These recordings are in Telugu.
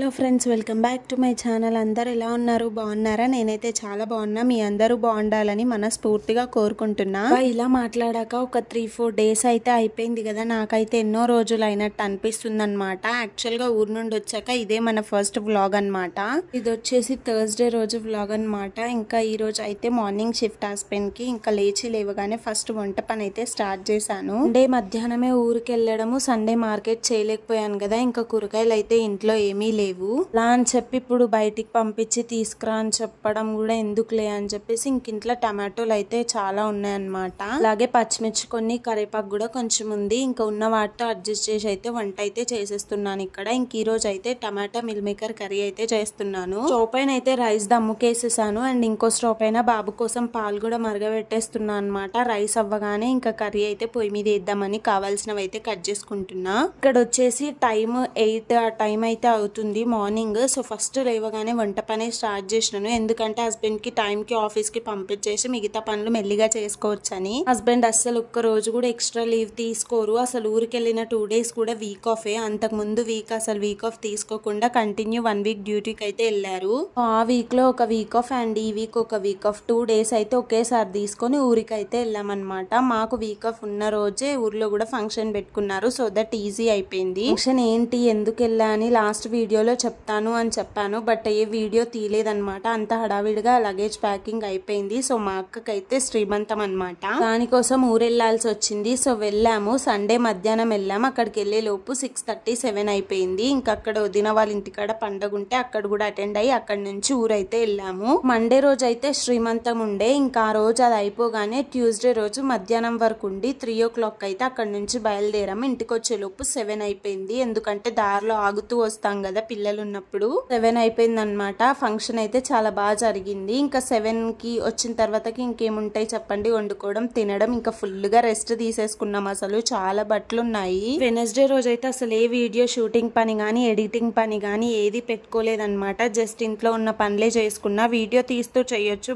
Hello friends, welcome back to my channel. అందరూ ఎలా ఉన్నారు? బాగున్నారా? నేనైతే చాలా బాగున్నా. మీ అందరూ బాగుండాలని మనస్ఫూర్తిగా కోరుకుంటున్నా. ఇలా మాట్లాడాక ఒక 3-4 డేస్ అయితే అయిపోయింది కదా. నాకైతే ఎన్నో రోజులు అయినట్టు అనిపిస్తుంది అనమాట. యాక్చువల్గా ఊరు నుండి వచ్చాక ఇదే మన ఫస్ట్ వ్లాగ్ అనమాట. ఇది వచ్చేసి థర్స్డే రోజు వ్లాగ్ అనమాట. ఇంకా ఈ రోజు అయితే మార్నింగ్ షిఫ్ట్ హస్బెండ్ కి ఇంకా లేవగానే ఫస్ట్ వంట పని అయితే స్టార్ట్ చేశాను. మధ్యాహ్నమే ఊరికి వెళ్ళడము, సండే మార్కెట్ చేయలేకపోయాను కదా. ఇంకా కూరగాయలు అయితే ఇంట్లో ఏమీ లేవు. అలా అని చెప్పి ఇప్పుడు బయటికి పంపించి తీసుకురా అని చెప్పడం కూడా ఎందుకులే అని చెప్పేసి ఇంట్లో టమాటోలు అయితే చాలా ఉన్నాయన్నమాట. అలాగే పచ్చిమిర్చి కొన్ని, కరివేపాకు కూడా కొంచెం ఉంది. ఇంకా ఉన్న వాటితో అడ్జస్ట్ చేసి అయితే వంట అయితే చేసేస్తున్నాను ఇక్కడ. ఇంక ఈ రోజు అయితే టమాటా మిల్ మేకర్ కర్రీ అయితే చేస్తున్నాను. స్టవ్ పైన అయితే రైస్ దమ్ముకేసేసాను. అండ్ ఇంకో స్టవ్ పైన బాబు కోసం పాలు కూడా మరగబెట్టేస్తున్నాను అనమాట. రైస్ అవ్వగానే ఇంకా కర్రీ అయితే పొయ్యి మీద వేద్దామని కావాల్సినవి అయితే కట్ చేసుకుంటున్నా. ఇక్కడ వచ్చేసి టైం 8 ఆ టైం అయితే అవుతుంది మార్నింగ్. సో ఫస్ట్ లేవగానే వంట పని స్టార్ట్ చేసినాను. ఎందుకంటే హస్బెండ్ కి టైం కి ఆఫీస్ కి పంపించేసి మిగతా పనులు మెల్లిగా చేసుకోవచ్చు అని. హస్బెండ్ అస్సలు ఒక్క రోజు కూడా ఎక్స్ట్రా లీవ్ తీసుకోరు. అసలు ఊరికి వెళ్ళిన 2 days కూడా వీక్ ఆఫ్. అంతకు ముందు వీక్ అసలు వీక్ ఆఫ్ తీసుకోకుండా కంటిన్యూ 1 week డ్యూటీకి అయితే వెళ్ళారు. ఆ వీక్ లో ఒక వీక్ ఆఫ్ అండ్ ఈ వీక్ ఒక వీక్ ఆఫ్ 2 days అయితే ఒకేసారి తీసుకొని ఊరికి అయితే వెళ్ళామన్నమాట. మాకు వీక్ ఆఫ్ ఉన్న రోజే ఊర్లో కూడా ఫంక్షన్ పెట్టుకున్నారు. సో దట్ ఈజీ అయిపోయింది. ఫంక్షన్ ఏంటి, ఎందుకు వెళ్ళా అని లాస్ట్ వీడియోలో చెప్తాను అని చెప్పాను. బట్ ఏ వీడియో తీయలేదన్నమాట. అంత హడావిడిగా లగేజ్ ప్యాకింగ్ అయిపోయింది. సో మా అక్కకైతే శ్రీమంతం అనమాట. దానికోసం ఊరెళ్లాల్సి వచ్చింది. సో వెళ్ళాము. సండే మధ్యాహ్నం వెళ్ళాము. అక్కడికి వెళ్లే లోపు 6:37 అయిపోయింది. ఇంకా అక్కడ వదిన వాళ్ళ ఇంటికాడ పండగ ఉంటే అక్కడ కూడా అటెండ్ అయ్యి అక్కడి నుంచి ఊరైతే వెళ్ళాము. మండే రోజు అయితే శ్రీమంతం ఉండే. ఇంకా ఆ రోజు అది అయిపోగానే ట్యూస్డే రోజు మధ్యాహ్నం వరకు ఉండి 3 o'clock అయితే అక్కడ నుంచి బయలుదేరాము. ఇంటికి వచ్చే లోపు 7 అయిపోయింది. ఎందుకంటే దారిలో ఆగుతూ వస్తాం కదా పిల్లలు ఉన్నప్పుడు. 7 అయిపోయింది అనమాట. ఫంక్షన్ అయితే చాలా బాగా జరిగింది. ఇంకా 7 కి వచ్చిన తర్వాతకి ఇంకేముంటాయి చెప్పండి, వండుకోవడం, తినడం. ఇంకా ఫుల్ గా రెస్ట్ తీసేసుకున్నాం. అసలు చాలా బట్టలు ఉన్నాయి. వెనస్డే రోజు అయితే అసలు ఏ వీడియో షూటింగ్ పని గానీ ఎడిటింగ్ పని గానీ ఏది పెట్టుకోలేదన్నమాట. జస్ట్ ఇంట్లో ఉన్న పనులే చేసుకున్నా. వీడియో తీస్తూ చేయొచ్చు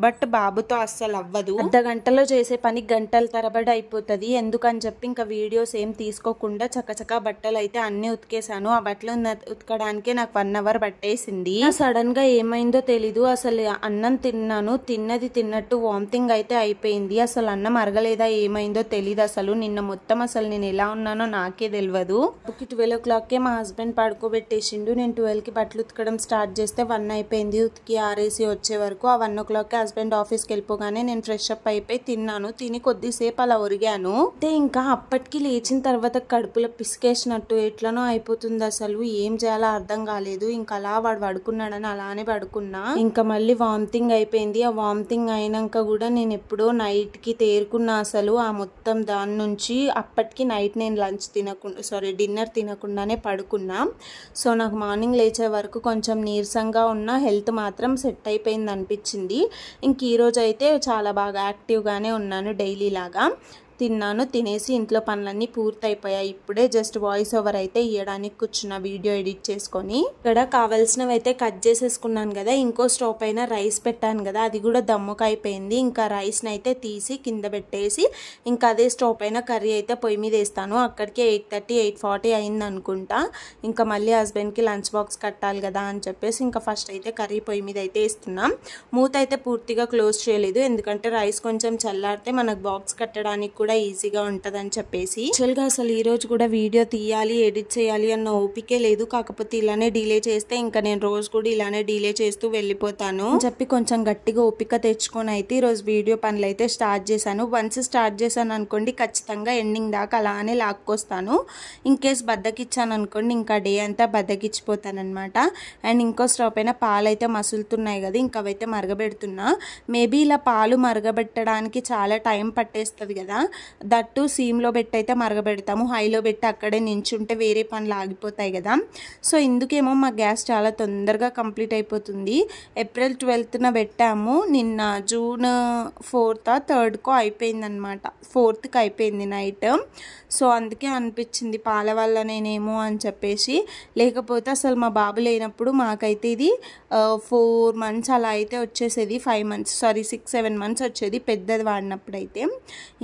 బట్ బాబుతో అస్సలు అవ్వదు. అర్ధగంటలో చేసే పని గంటల తరబడి అయిపోతుంది. ఎందుకని చెప్పి ఇంకా వీడియోస్ ఏం తీసుకోకుండా చకచకా బట్టలు అయితే అన్ని ఉతికేసాను. ఆ బట్టలు ఉతకడానికే నాకు 1 hour పట్టేసింది. సడన్ గా ఏమైందో తెలీదు. అసలు అన్నం తిన్నాను, తిన్నది తిన్నట్టు వామిటింగ్ అయితే అయిపోయింది. అసలు అన్నం అరగలేదా ఏమైందో తెలీదు. అసలు నిన్న మొత్తం అసలు నేను ఎలా ఉన్నానో నాకే తెలియదు. 12 o'clock మా హస్బెండ్ పడుకోబెట్టేసిండు. నేను 12 కి బట్టలు ఉతకడం స్టార్ట్ చేస్తే 1 అయిపోయింది. ఉతికి ఆరేసి వచ్చే వరకు. ఆ 1 o'clock హస్బెండ్ ఆఫీస్కి వెళ్ళిపోగానే నేను ఫ్రెష్ అప్ అయిపోయి తిన్నాను. తిని కొద్దిసేపు అలా ఒరిగాను. అంటే ఇంకా అప్పటికి లేచిన తర్వాత కడుపులో పిసికేసినట్టు ఎట్లనో అయిపోతుంది. అసలు ఏం చేయాలో అర్థం కాలేదు. ఇంకా అలా వాడు పడుకున్నాడని అలానే పడుకున్నా. ఇంకా మళ్ళీ వామిటింగ్ అయిపోయింది. ఆ వామిటింగ్ అయినాక కూడా నేను ఎప్పుడో నైట్ కి తేరుకున్నా. అసలు ఆ మొత్తం దాని నుంచి అప్పటికి నైట్ నేను డిన్నర్ తినకుండానే పడుకున్నా. సో నాకు మార్నింగ్ లేచే వరకు కొంచెం నీరసంగా ఉన్న, హెల్త్ మాత్రం సెట్ అయిపోయింది అనిపించింది. ఇంక ఈ రోజు అయితే చాలా బాగా యాక్టివ్ గానే ఉన్నాను డైలీ లాగా. తిన్నాను. తినేసి ఇంట్లో పనులన్నీ పూర్తయిపోయాయి. ఇప్పుడే జస్ట్ వాయిస్ ఓవర్ అయితే ఇవ్వడానికి కూర్చున్న, వీడియో ఎడిట్ చేసుకొని. ఇక్కడ కావాల్సినవి అయితే కట్ చేసేసుకున్నాను కదా. ఇంకో స్టవ్ పైన రైస్ పెట్టాను కదా, అది కూడా దమ్ముకు అయిపోయింది. ఇంకా రైస్ని అయితే తీసి కింద పెట్టేసి ఇంకా అదే స్టవ్ పైన కర్రీ అయితే పొయ్యి మీద వేస్తాను. అక్కడికి 8:30, 8:40 అయింది అనుకుంటా. ఇంకా మళ్ళీ హస్బెండ్కి లంచ్ బాక్స్ కట్టాలి కదా అని చెప్పేసి ఇంకా ఫస్ట్ అయితే కర్రీ పొయ్యి మీద అయితే వేస్తున్నాం. మూత అయితే పూర్తిగా క్లోజ్ చేయలేదు. ఎందుకంటే రైస్ కొంచెం చల్లారితే మనకు బాక్స్ కట్టడానికి కూడా ఈజీగా ఉంటదని చెప్పేసి. యాక్చువల్గా అసలు ఈ రోజు కూడా వీడియో తీయాలి, ఎడిట్ చేయాలి అన్న ఓపికే లేదు. కాకపోతే ఇలానే డిలే చేస్తే ఇంకా నేను రోజు కూడా ఇలానే డిలే చేస్తూ వెళ్ళిపోతాను అని చెప్పి కొంచెం గట్టిగా ఓపిక తెచ్చుకొని అయితే ఈ రోజు వీడియో పనులు అయితే స్టార్ట్ చేశాను. వన్స్ స్టార్ట్ చేశాను అనుకోండి ఖచ్చితంగా ఎండింగ్ దాకా అలానే లాక్కొస్తాను. ఇన్ కేస్ బద్దకిచ్చాను అనుకోండి ఇంకా డే అంతా బద్దకిచ్చిపోతాను అనమాట. అండ్ ఇంకో స్టవ్ పైన పాలు అయితే మసులుతున్నాయి కదా, ఇంకా అవైతే మరగబెడుతున్నా. మేబీ ఇలా పాలు మరగబెట్టడానికి చాలా టైం పట్టేస్తుంది కదా. దట్టు సిమ్లో పెట్టి అయితే మరగబెడతాము. హైలో పెట్టి అక్కడే నించుంటే వేరే పనులు ఆగిపోతాయి కదా. సో ఇందుకేమో మా గ్యాస్ చాలా తొందరగా కంప్లీట్ అయిపోతుంది. April 12th పెట్టాము. నిన్న June 4th, 3rd అయిపోయింది అనమాట. 4th అయిపోయింది నైట్. సో అందుకే అనిపించింది పాల వల్ల నేనేమో అని చెప్పేసి. లేకపోతే అసలు మా బాబు లేనప్పుడు మాకైతే ఇది 4 months అలా అయితే వచ్చేసేది. 5 months 6-7 months వచ్చేది పెద్దది వాడినప్పుడు అయితే.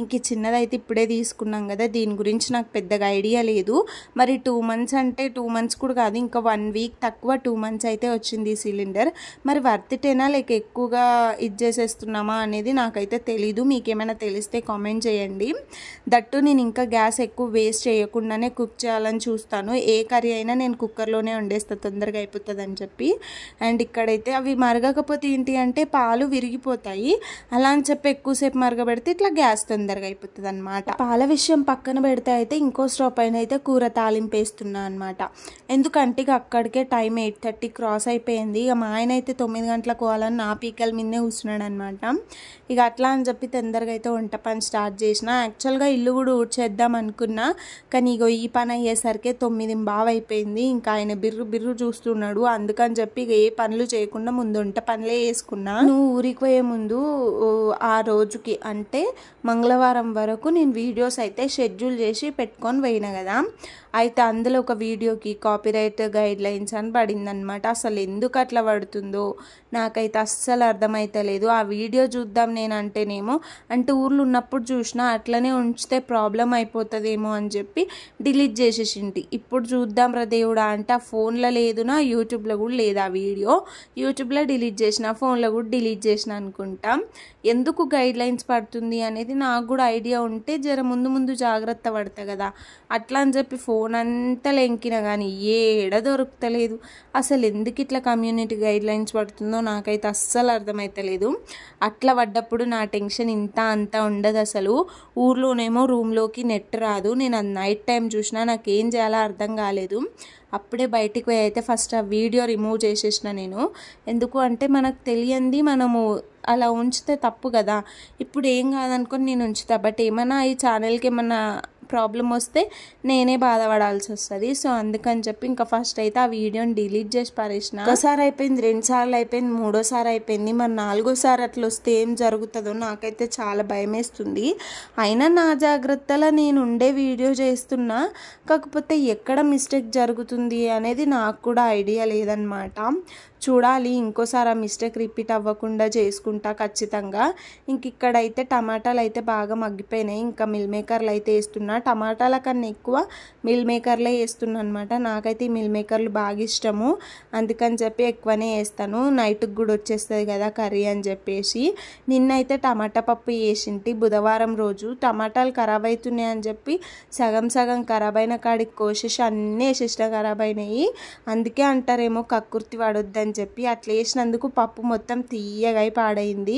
ఇంక చిన్న చిన్నదైతే ఇప్పుడే తీసుకున్నాం కదా, దీని గురించి నాకు పెద్దగా ఐడియా లేదు. మరి 2 months అంటే 2 months కూడా కాదు, ఇంకా 1 week తక్కువ 2 months అయితే వచ్చింది ఈ సిలిండర్. మరి వర్తిటేనా లేక ఎక్కువగా ఇది చేసేస్తున్నామా అనేది నాకైతే తెలీదు. మీకేమైనా తెలిస్తే కామెంట్ చేయండి. దట్టు నేను ఇంకా గ్యాస్ ఎక్కువ వేస్ట్ చేయకుండానే కుక్ చేయాలని చూస్తాను. ఏ కర్రీ అయినా నేను కుక్కర్లోనే వండేస్తా, తొందరగా అయిపోతుంది అని చెప్పి. అండ్ ఇక్కడైతే అవి మరగకపోతే ఏంటి అంటే పాలు విరిగిపోతాయి. అలా అని చెప్పి ఎక్కువసేపు మరగబెడితే ఇట్లా గ్యాస్ తొందరగా అయిపోతుంది అనమాట. పాల విషయం పక్కన పెడితే అయితే ఇంకో స్టవ్ పైన అయితే కూర తాలింపు వేస్తున్నా అనమాట. ఎందుకంటే ఇక అక్కడికే టైం 8:30 క్రాస్ అయిపోయింది. ఇక మా ఆయన అయితే 9 గంటలకు పోవాలని నా పీకల మీదనే కూర్చున్నాడు అనమాట. ఇక అట్లా అని చెప్పి తొందరగా అయితే వంట పని స్టార్ట్ చేసిన. యాక్చువల్గా ఇల్లు కూడా ఊడ్చేద్దాం అనుకున్నా, కానీ ఇగో ఈ పని అయ్యేసరికి 9 బాగా అయిపోయింది. ఇంకా ఆయన బిర్రు బిర్రు చూస్తున్నాడు. అందుకని చెప్పి ఇక ఏ పనులు చేయకుండా ముందు వంట పనులే వేసుకున్నా. నువ్వు ఊరికి పోయే ముందు ఆ రోజుకి అంటే మంగళవారం వరకు నేను వీడియోస్ అయితే షెడ్యూల్ చేసి పెట్టుకొని పోయినా కదా, అయితే అందులో ఒక వీడియోకి కాపీరైట్ గైడ్ లైన్స్ అని పడిందనమాట. అసలు ఎందుకు అట్లా పడుతుందో నాకైతే అస్సలు అర్థమైతలేదు. ఆ వీడియో చూద్దాం నేను అంటేనేమో అంటే ఊర్లో ఉన్నప్పుడు చూసినా అట్లనే ఉంచితే ప్రాబ్లం అయిపోతుందేమో అని చెప్పి డిలీట్ చేసేసింటి. ఇప్పుడు చూద్దాం రా దేవుడా అంటే ఆ ఫోన్లో లేదు, నా యూట్యూబ్లో కూడా లేదు ఆ వీడియో. యూట్యూబ్లో డిలీట్ చేసిన, ఫోన్లో కూడా డిలీట్ చేసిన అనుకుంటాం. ఎందుకు గైడ్ లైన్స్ పడుతుంది అనేది నాకు కూడా ఐడియా ఉంటే జర ముందు జాగ్రత్త పడతా కదా, అట్లా అని చెప్పి ఫోన్ అంతా లెంకినా కానీ ఏడ దొరుకుతలేదు. అసలు ఎందుకు ఇట్లా కమ్యూనిటీ గైడ్ లైన్స్ పడుతుందో నాకైతే అస్సలు అర్థమైతలేదు. అట్లా పడ్డప్పుడు నా టెన్షన్ ఇంత అంతా ఉండదు అసలు. ఊర్లోనేమో రూమ్లోకి నెట్ రాదు. నేను అది నైట్ టైం చూసినా నాకేం చేయాలో అర్థం కాలేదు. అప్పుడే బయటికి పోయి అయితే ఫస్ట్ ఆ వీడియో రిమూవ్ చేసేసిన నేను. ఎందుకు అంటే మనకు తెలియంది మనము అలా ఉంచితే తప్పు కదా. ఇప్పుడు ఏం కాదనుకొని నేను ఉంచుతా, బట్ ఏమన్నా ఈ ఛానల్కి ఏమన్నా ప్రాబ్లం వస్తే నేనే బాధపడాల్సి వస్తుంది. సో అందుకని చెప్పి ఇంకా ఫస్ట్ అయితే ఆ వీడియోని డిలీట్ చేసి పారేసిన. ఒకసారి అయిపోయింది, 2 సార్లు అయిపోయింది, 3వ సారి అయిపోయింది. మరి 4వ సారి అట్లా వస్తే ఏం జరుగుతుందో నాకైతే చాలా భయం వేస్తుంది. అయినా నా జాగ్రత్తలో నేను ఉండే వీడియో చేస్తున్నా, కాకపోతే ఎక్కడ మిస్టేక్ జరుగుతుంది అనేది నాకు కూడా ఐడియా లేదనమాట. చూడాలి, ఇంకోసారి ఆ మిస్టేక్ రిపీట్ అవ్వకుండా చేసుకుంటా ఖచ్చితంగా. ఇంక ఇక్కడైతే టమాటాలు అయితే బాగా మగ్గిపోయినాయి. ఇంకా మిల్ మేకర్లు అయితే వేస్తున్నా. టమాటాల కన్నా ఎక్కువ మిల్ మేకర్లే వేస్తున్నా అనమాట. నాకైతే ఈ మిల్ మేకర్లు బాగా ఇష్టము, అందుకని చెప్పి ఎక్కువనే వేస్తాను. నైట్కి కూడా వచ్చేస్తుంది కదా కర్రీ అని చెప్పేసి. నిన్నైతే టమాటా పప్పు వేసింటి బుధవారం రోజు. టమాటాలు ఖరాబ్ అవుతున్నాయి అని చెప్పి సగం ఖరాబ్ అయిన కాడికి కోసేసి అన్నీ వేసేసిన ఖరాబ్ అయినాయి. అందుకే అంటారేమో కక్కుర్తి పడొద్దని చెప్పి అట్లా వేసినందుకు పప్పు మొత్తం తీయగా పాడైంది.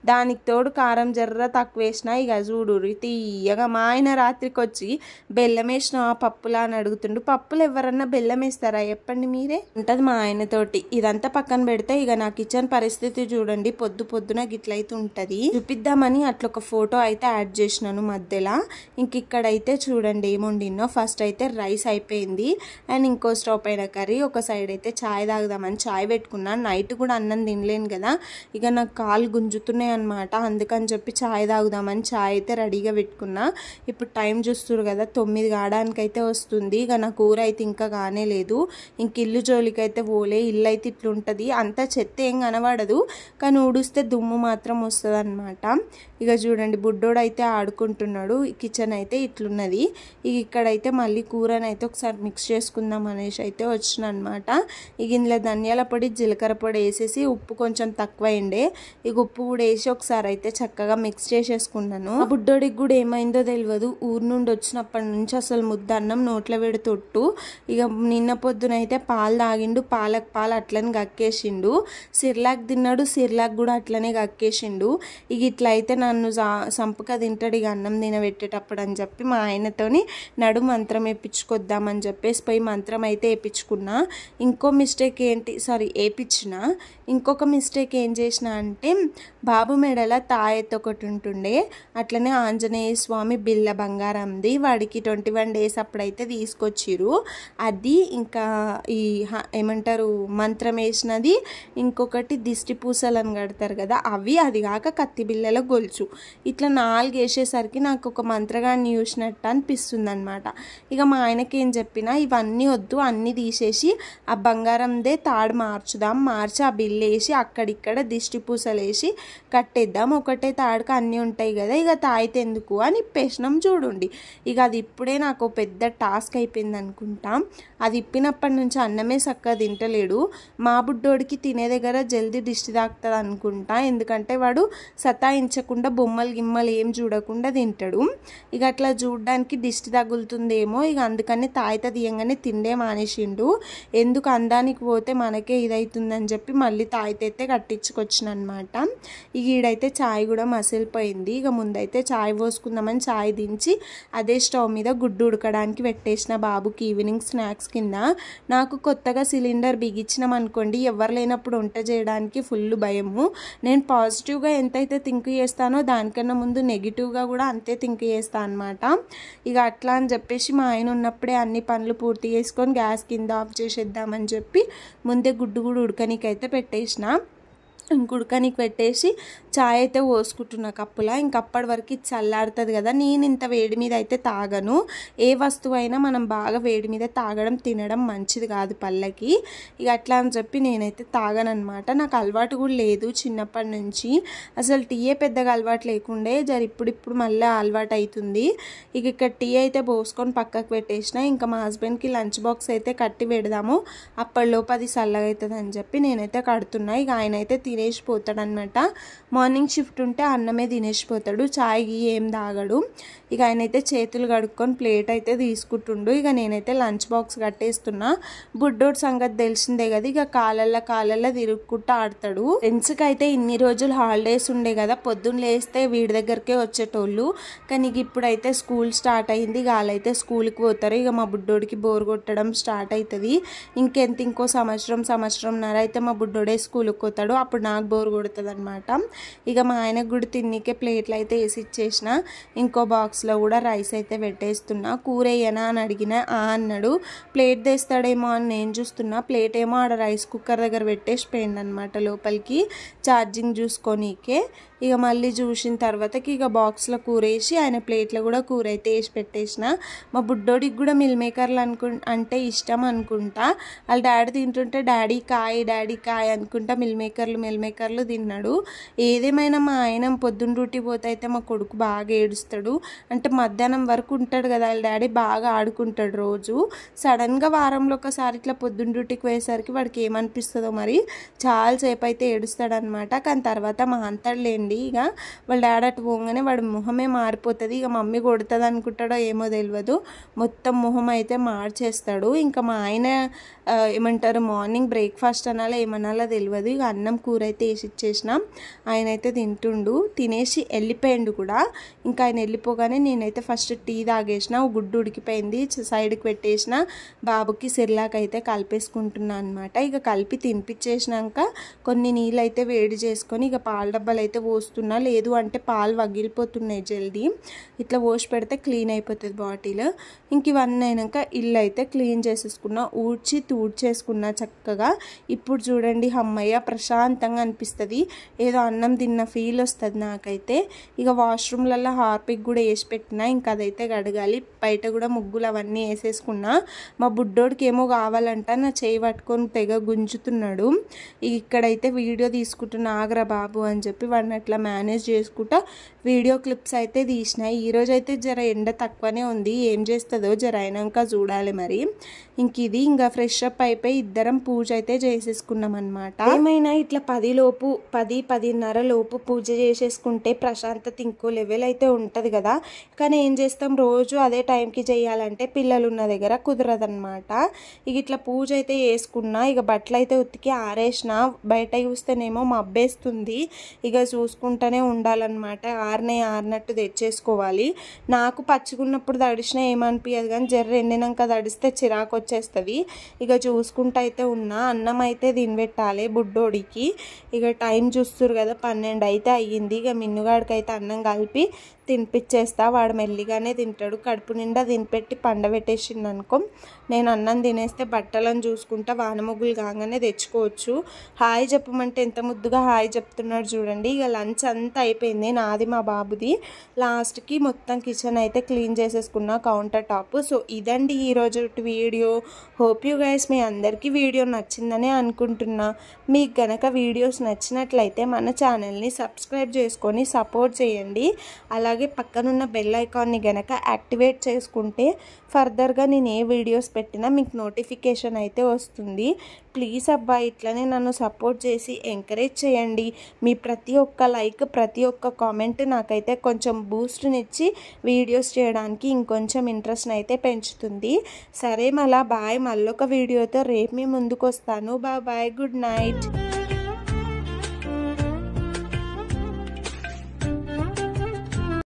దానికి తోడు కారం జర్ర తక్కువ వేసిన. ఇక చూడు తీయగా. మా ఆయన రాత్రికి వచ్చి బెల్లం వేసిన పప్పులా అని అడుగుతుండు. పప్పులు ఎవరన్నా బెల్లం వేస్తారా చెప్పండి మీరే ఉంటుంది మా ఆయనతోటి. ఇదంతా పక్కన పెడితే ఇక నా కిచెన్ పరిస్థితి చూడండి, పొద్దున గిట్లయితే ఉంటుంది. చూపిద్దామని అట్లా ఒక ఫోటో అయితే యాడ్ చేసినాను మధ్యలో. ఇంక ఇక్కడైతే చూడండి ఏముండినో. ఫస్ట్ అయితే రైస్ అయిపోయింది అండ్ ఇంకో స్టవ్ పైన కర్రీ. ఒక సైడ్ అయితే చాయ్ తాగుదామని చాయ్ పెట్టుకున్నాను. నైట్ కూడా అన్నం తినలేను కదా, ఇక నాకు కాళ్ళు గుంజుతున్నాయి అనమాట. అందుకని చెప్పి చాయ్ తాగుదామని చాయ్ అయితే రెడీగా పెట్టుకున్నా. ఇప్పుడు టైం చూస్తున్నారు కదా, 9 కావడానికి అయితే వస్తుంది. ఇక నా కూర అయితే ఇంకా కానే లేదు. ఇంక ఇల్లు జోలికి అయితే పోలే. ఇల్లు అయితే ఇట్లుంటుంది, అంత చెత్త ఏం కనబడదు, కానీ ఊడిస్తే దుమ్ము మాత్రం వస్తుంది అనమాట. ఇక చూడండి బుడ్డోడు అయితే ఆడుకుంటున్నాడు. కిచెన్ అయితే ఇట్లున్నది. ఇక ఇక్కడైతే మళ్ళీ కూరని అయితే ఒకసారి మిక్స్ చేసుకుందాం అనేసి అయితే వచ్చిన అనమాట. ఇక ఇందులో ధనియాల పొడి జీలకర్ర పొడి వేసేసి ఉప్పు కొంచెం తక్కువ అయిండే. ఇక ఉప్పు కూడా వేసి ఒకసారి అయితే చక్కగా మిక్స్ చేసేసుకున్నాను. ఆ బుడ్డోడికి కూడా ఏమైందో తెలియదు. ఊరు నుండి వచ్చినప్పటి నుంచి అసలు ముద్ద అన్నం నోట్లో పెడుతొట్టు. ఇక నిన్న పొద్దునైతే పాలు తాగిండు, పాలకు పాలు అట్లనే గక్కేసిండు. సిర్లాక్ తిన్నాడు, సిర్లాక్ కూడా అట్లనే గక్కేసిండు. ఇక ఇట్లా అయితే నన్ను సంపక తింటాడు ఇక అన్నం తినబెట్టేటప్పుడు అని చెప్పి మా ఆయనతోని నడు మంత్రం వేయించుకొద్దామని చెప్పేసి పోయి మంత్రం అయితే వేయించుకున్నా. ఇంకో మిస్టేక్ వేయించిన. ఇంకొక మిస్టేక్ ఏం చేసిన అంటే బాబు మెడల తాయెత్తు ఒకటి ఉంటుండే, అట్లనే ఆంజనేయ స్వామి బిల్ల బంగారంది. వాడికి 21 days అప్పుడైతే తీసుకొచ్చిరు. అది ఇంకా ఈ ఏమంటారు మంత్రం వేసినది, ఇంకొకటి దిష్టి పూసలను కడతారు కదా అవి, అది కాక కత్తి బిళ్ళల గొలుసు. ఇట్లా 4 వేసేసరికి నాకు ఒక మంత్రగాన్ని చూసినట్టు అనిపిస్తుంది అనమాట. ఇక మా ఆయనకి ఏం చెప్పినా ఇవన్నీ వద్దు, అన్నీ తీసేసి ఆ బంగారందే తాడు మార్చి ఆ బిల్లు వేసి అక్కడిక్కడ దిష్టి పూసలు వేసి కట్టేద్దాం, ఒకటే తాడుకు అన్నీ ఉంటాయి కదా, ఇక తాయితే ఎందుకు అని ఇప్పేసినాం చూడండి. ఇక అది ఇప్పుడే నాకు పెద్ద టాస్క్ అయిపోయింది అనుకుంటాం. అది ఇప్పినప్పటి నుంచి అన్నమే చక్కగా తింటలేడు. మా బుడ్డోడికి తినే దగ్గర జల్దీ దిష్టి తాకుతుంది అనుకుంటా, ఎందుకంటే వాడు సతాయించకుండా బొమ్మలు గిమ్మలు ఏం చూడకుండా తింటాడు. ఇక అట్లా చూడడానికి దిష్టి తగులుతుందేమో, ఇక అందుకని తాయిత తీయంగానే తిండే మానేసిండు. ఎందుకు అందానికి పోతే మనకే ఇదవుతుందని చెప్పి మళ్ళీ తాయితైతే కట్టించుకొచ్చిన అనమాట. ఇక ఈడైతే ఛాయ్ కూడా మసిలిపోయింది. ఇక ముందైతే ఛాయ్ పోసుకుందామని ఛాయ్ దించి అదే స్టవ్ మీద గుడ్డు ఉడకడానికి పెట్టేసిన బాబుకి ఈవినింగ్ స్నాక్స్ కింద. నాకు కొత్తగా సిలిండర్ బిగించినాం అనుకోండి, ఎవరు లేనప్పుడు వంట చేయడానికి ఫుల్ భయము. నేను పాజిటివ్గా ఎంతైతే థింక్ చేస్తానో దానికన్నా ముందు నెగిటివ్గా కూడా అంతే థింక్ చేస్తాను అనమాట. ఇక అట్లా అని చెప్పేసి మా ఆయన ఉన్నప్పుడే అన్ని పనులు పూర్తి చేసుకొని గ్యాస్ కింద ఆఫ్ చేసేద్దామని చెప్పి ముందే గుడ్డు కూడా ఉడకనికైతే పెట్టేసిన. ఉడకనికి పెట్టేసి ఛాయ్ అయితే పోసుకుంటున్నా కప్పులా. ఇంకప్పటి వరకు చల్లారుతుంది కదా. నేను ఇంత వేడి మీద అయితే తాగను. ఏ వస్తువు అయినా మనం బాగా వేడి మీద తాగడం తినడం మంచిది కాదు పళ్ళకి. ఇక అట్లా అని చెప్పి నేనైతే తాగనమాట. నాకు అలవాటు కూడా లేదు చిన్నప్పటి నుంచి. అసలు టీయే పెద్దగా అలవాటు లేకుండే, ఇప్పుడిప్పుడు మళ్ళీ అలవాటు అవుతుంది. ఇక ఇక్కడ టీ అయితే పోసుకొని పక్కకు పెట్టేసిన. ఇంకా మా హస్బెండ్కి లంచ్ బాక్స్ అయితే కట్టి పెడదాము, అప్పటిలోపు అది చల్లగా అవుతుంది అని చెప్పి నేనైతే కడుతున్నా. ఇక ఆయన అయితే తినేసిపోతాడనమాట. మార్నింగ్ షిఫ్ట్ ఉంటే అన్నమే తినేసిపోతాడు, ఛాయ్ ఏం తాగడు. ఇక ఆయన అయితే చేతులు కడుక్కొని ప్లేట్ అయితే తీసుకుంటుండు. ఇక నేనైతే లంచ్ బాక్స్ కట్టేస్తున్నా. బుడ్డోడు సంగతి తెలిసిందే కదా, ఇక కాలల్లో తిరుగుకుంటూ ఆడతాడు. ఫ్రెండ్స్కి అయితే ఇన్ని రోజులు హాలిడేస్ ఉండే కదా, పొద్దున్న లేస్తే వీడి దగ్గరకే వచ్చేటోళ్ళు. కానీ ఇప్పుడైతే స్కూల్ స్టార్ట్ అయింది, ఇక వాళ్ళైతే స్కూల్కి పోతారు. ఇక మా బుడ్డోడికి బోర్ కొట్టడం స్టార్ట్ అవుతుంది. ఇంకో సంవత్సరంన్నర అయితే మా బుడ్డోడే స్కూల్కి పోతాడు, అప్పుడు నాకు బోర్ కొడుతుంది అనమాట. ఇక మా ఆయనకు కూడా తిన్నికే ప్లేట్లు అయితే వేసి ఇచ్చేసిన. ఇంకో బాక్స్లో కూడా రైస్ అయితే పెట్టేస్తున్నా. కూర వేయనా అని అడిగినా అన్నాడు. ప్లేట్ తెస్తాడేమో అని నేను చూస్తున్నా, ప్లేట్ ఏమో ఆడ రైస్ కుక్కర్ దగ్గర పెట్టేసి పోయింది అనమాట లోపలికి ఛార్జింగ్ చూసుకోనీకే. ఇక మళ్ళీ చూసిన తర్వాతకి ఇక బాక్స్లో కూర వేసి ఆయన ప్లేట్లో కూడా కూర అయితే వేసి పెట్టేసిన. మా బుడ్డోడికి కూడా మిల్ మేకర్లు అంటే ఇష్టం అనుకుంటా. వాళ్ళ డాడీ తింటుంటే డాడీ కాయ అనుకుంటా మిల్ మేకర్లు తిన్నాడు. ఏదేమైనా మా ఆయన పొద్దున్న డ్యూటీ పోతే అయితే మా కొడుకు బాగా ఏడుస్తాడు. అంటే మధ్యాహ్నం వరకు ఉంటాడు కదా వాళ్ళ డాడీ, బాగా ఆడుకుంటాడు రోజు. సడన్గా వారంలో ఒకసారి ఇట్లా పొద్దున్న డ్యూటీకి పోయేసరికి వాడికి ఏమనిపిస్తుందో మరి, చాలాసేపు అయితే ఏడుస్తాడు అనమాట. కానీ తర్వాత మా అంతలేండి, ఇక వాళ్ళ డాడీ అటు పోగానే వాడి మొహమే మారిపోతుంది. ఇక మమ్మీ కొడుతుంది అనుకుంటాడో ఏమో తెలియదు, మొత్తం మొహం అయితే మార్చేస్తాడు. ఇంకా మా ఆయన ఏమంటారు మార్నింగ్ బ్రేక్ఫాస్ట్ అనాలో ఏమనాలో తెలియదు. ఇక అన్నం కూర అయితే వేసి ఇచ్చేసినాం. ఆయన అయితే తింటుండు, తినేసి వెళ్ళిపోయిండు కూడా. ఇంకా ఆయన వెళ్ళిపోగానే నేనైతే ఫస్ట్ టీ తాగేసిన. గుడ్డు ఉడికిపోయింది, సైడ్కి పెట్టేసిన. బాబుకి సిర్లాక్ అయితే కలిపేసుకుంటున్నా అనమాట. ఇక కలిపి తినిపించేసినాక కొన్ని నీళ్ళు అయితే వేడి చేసుకొని ఇక పాల డబ్బాలు అయితే పోస్తున్నా. లేదు అంటే పాలు వగిలిపోతున్నాయి జల్దీ. ఇట్లా పోసి పెడితే క్లీన్ అయిపోతుంది బాటిల్. ఇంక ఇవన్నీ అయినాక ఇల్లు అయితే క్లీన్ చేసేసుకున్నా, ఊడ్చేసుకున్నా చక్కగా. ఇప్పుడు చూడండి అమ్మయ్య ప్రశాంతంగా అనిపిస్తుంది, ఏదో అన్నం తిన్న ఫీల్ వస్తుంది నాకైతే. ఇక వాష్రూమ్లలో హార్పిక్ కూడా వేసి పెట్టినా, ఇంకా అదైతే గడగాలి. బయట కూడా ముగ్గులు అవన్నీ వేసేసుకున్నా. మా బుడ్డోడికి ఏమో కావాలంట, నా చేయి పట్టుకొని తెగ గుంజుతున్నాడు. ఇక్కడైతే వీడియో తీసుకుంటున్నా, ఆగ్రా బాబు అని చెప్పి వాడిని అట్లా మేనేజ్ చేసుకుంటా వీడియో క్లిప్స్ అయితే తీసిన. ఈరోజు అయితే జర ఎండ తక్కువనే ఉంది, ఏం చేస్తుందో జర అయినాక చూడాలి మరి. ఇంక ఇది ఇంకా ఫ్రెష్ అప్ అయిపోయి ఇద్దరం పూజ అయితే చేసేసుకున్నాం అనమాట. ఏమైనా ఇట్లా 10:30 లోపు పూజ చేసేసుకుంటే ప్రశాంతత ఇంకో లెవెల్ అయితే ఉంటుంది కదా. కానీ ఏం చేస్తాం, రోజు అదే టైంకి చేయాలంటే పిల్లలు ఉన్న దగ్గర కుదరదనమాట. ఇక ఇట్లా పూజ అయితే చేసుకున్నా. ఇక బట్టలు అయితే ఉతికి ఆరేసిన. బయట చూస్తేనేమో మబ్బేస్తుంది, ఇక చూసుకుంటూనే ఉండాలన్నమాట. ఆరినట్టు తెచ్చేసుకోవాలి. నాకు పచ్చుకున్నప్పుడు తడిసినా ఏమనిపించదు, కానీ జర్ర ఎండినాక తడిస్తే చిరాకు వచ్చేస్తుంది. ఇక చూసుకుంటూ అయితే ఉన్నా. అన్నం అయితే తినబెట్టాలి బుడ్డోడికి. ఇక టైం చూస్తున్నారు కదా, 12 అయితే అయ్యింది. ఇక మిన్నుగాడికి అయితే అన్నం కలిపి తినిపించేస్తా, వాడు మెల్లిగానే తింటాడు. కడుపు నిండా తినిపెట్టి పండబెట్టేసింది అనుకో, నేను అన్నం తినేస్తే బట్టలను చూసుకుంటా వానముగ్గులు కాగానే తెచ్చుకోవచ్చు. హాయ్ చెప్పమంటే ఎంత ముద్దుగా హాయ్ చెప్తున్నాడు చూడండి. ఇక లంచ్ అంతా అయిపోయింది, నాది మా బాబుది. లాస్ట్కి మొత్తం కిచెన్ అయితే క్లీన్ చేసేసుకున్నా, కౌంటర్ టాప్. సో ఇదండి ఈరోజు వీడియో. హోప్ యూ గైస్ మీ అందరికీ వీడియో నచ్చిందని అనుకుంటున్నా. మీకు గనక వీడియోస్ నచ్చినట్లయితే మన ఛానల్ని సబ్స్క్రైబ్ చేసుకొని సపోర్ట్ చేయండి. అలాగే పక్కనున్న బెల్ ఐకాన్ని గనక యాక్టివేట్ చేసుకుంటే ఫర్దర్గా నేను ఏ వీడియోస్ పెట్టినా మీకు నోటిఫికేషన్ అయితే వస్తుంది. ప్లీజ్ అబ్బా ఇట్లనే నన్ను సపోర్ట్ చేసి ఎంకరేజ్ చేయండి. మీ ప్రతి ఒక్క లైక్, ప్రతి ఒక్క కామెంట్ నాకైతే కొంచెం బూస్ట్నిచ్చి వీడియోస్ చేయడానికి ఇంకొంచెం ఇంట్రెస్ట్ అయితే పెంచుతుంది. సరే మళ్ళా బాయ్. మళ్ళొక వీడియోతో రేపు మీ ముందుకు వస్తాను. Bye, good night.